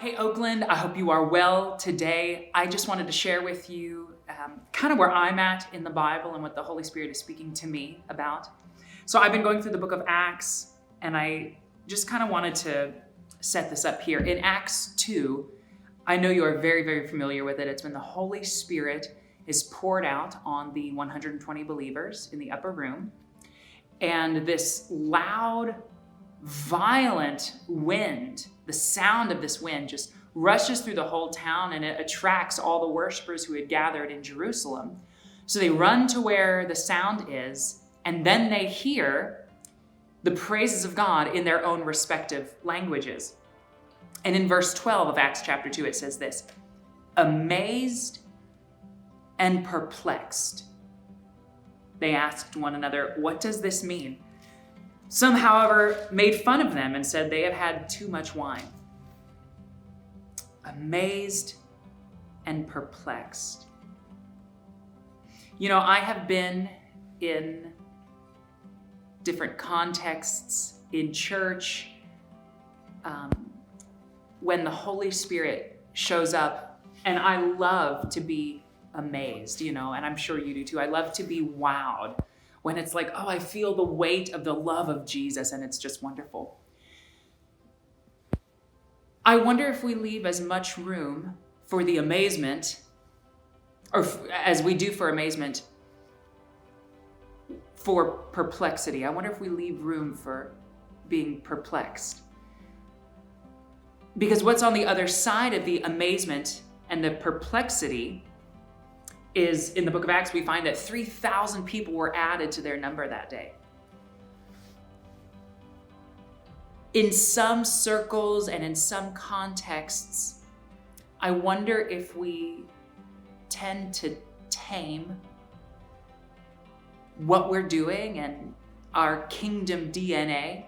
Hey Oakland, I hope you are well today. I just wanted to share with you kind of where I'm at in the Bible and what the Holy Spirit is speaking to me about. So I've been going through the book of Acts, and I just kind of wanted to set this up here. In Acts 2, I know you are very, very familiar with it. It's when the Holy Spirit is poured out on the 120 believers in the upper room, and this loud, violent wind, the sound of this wind just rushes through the whole town, and it attracts all the worshipers who had gathered in Jerusalem. So they run to where the sound is, and then they hear the praises of God in their own respective languages. And in verse 12 of Acts chapter 2, it says this: amazed and perplexed, they asked one another, "What does this mean?" Some, however, made fun of them and said they have had too much wine. Amazed and perplexed. You know, I have been in different contexts in church when the Holy Spirit shows up, and I love to be amazed, and I'm sure you do too. I love to be wowed when it's like, oh, I feel the weight of the love of Jesus, and it's just wonderful. I wonder if we leave as much room for the amazement, or as we do for amazement, for perplexity. I wonder if we leave room for being perplexed. Because what's on the other side of the amazement and the perplexity is, in the book of Acts, we find that 3,000 people were added to their number that day. In some circles and in some contexts, I wonder if we tend to tame what we're doing and our kingdom DNA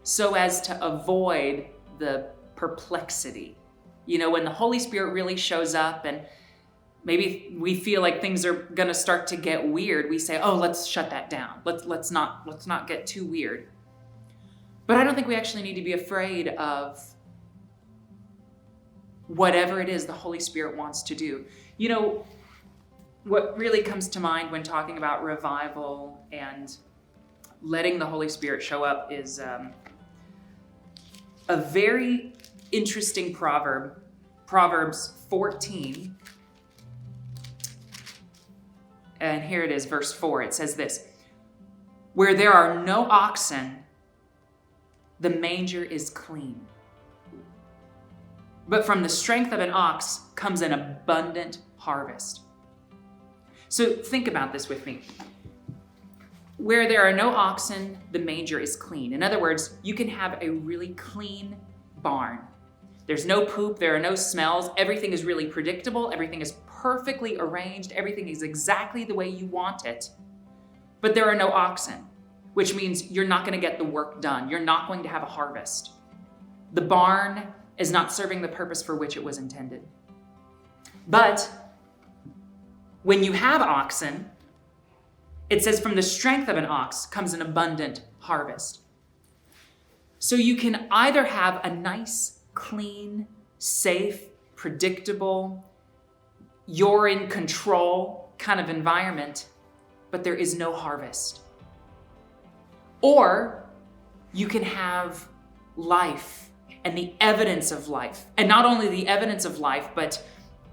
so as to avoid the perplexity. When the Holy Spirit really shows up and maybe we feel like things are going to start to get weird, we say, oh, let's shut that down. Let's not get too weird. But I don't think we actually need to be afraid of whatever it is the Holy Spirit wants to do. What really comes to mind when talking about revival and letting the Holy Spirit show up is a very interesting proverb, Proverbs 14. And here it is, verse 4. It says this: where there are no oxen, the manger is clean. But from the strength of an ox comes an abundant harvest. So think about this with me. Where there are no oxen, the manger is clean. In other words, you can have a really clean barn. There's no poop, there are no smells, everything is really predictable, everything is perfectly arranged, everything is exactly the way you want it. But there are no oxen, which means you're not going to get the work done. You're not going to have a harvest. The barn is not serving the purpose for which it was intended. But when you have oxen, it says from the strength of an ox comes an abundant harvest. So you can either have a nice, clean, safe, predictable, you're in control kind of environment, but there is no harvest. Or you can have life and the evidence of life. And not only the evidence of life, but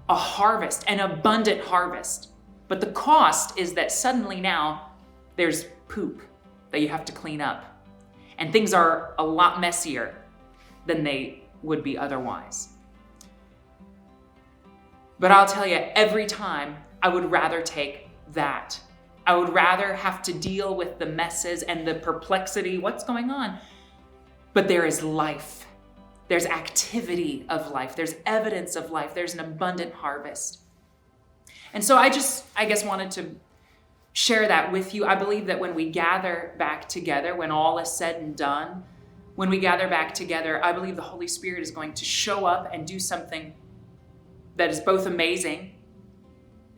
a harvest, an abundant harvest. But the cost is that suddenly now there's poop that you have to clean up. And things are a lot messier than they would be otherwise. But I'll tell you, every time I would rather take that. I would rather have to deal with the messes and the perplexity. What's going on? But there is life. There's activity of life. There's evidence of life. There's an abundant harvest. And so I guess wanted to share that with you. I believe that when we gather back together, when all is said and done, when we gather back together, I believe the Holy Spirit is going to show up and do something that is both amazing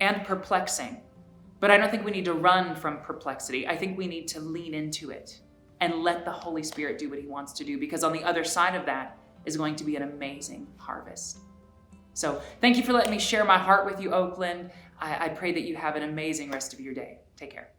and perplexing. But I don't think we need to run from perplexity. I think we need to lean into it and let the Holy Spirit do what he wants to do, because on the other side of that is going to be an amazing harvest. So thank you for letting me share my heart with you, Oakland. I pray that you have an amazing rest of your day. Take care.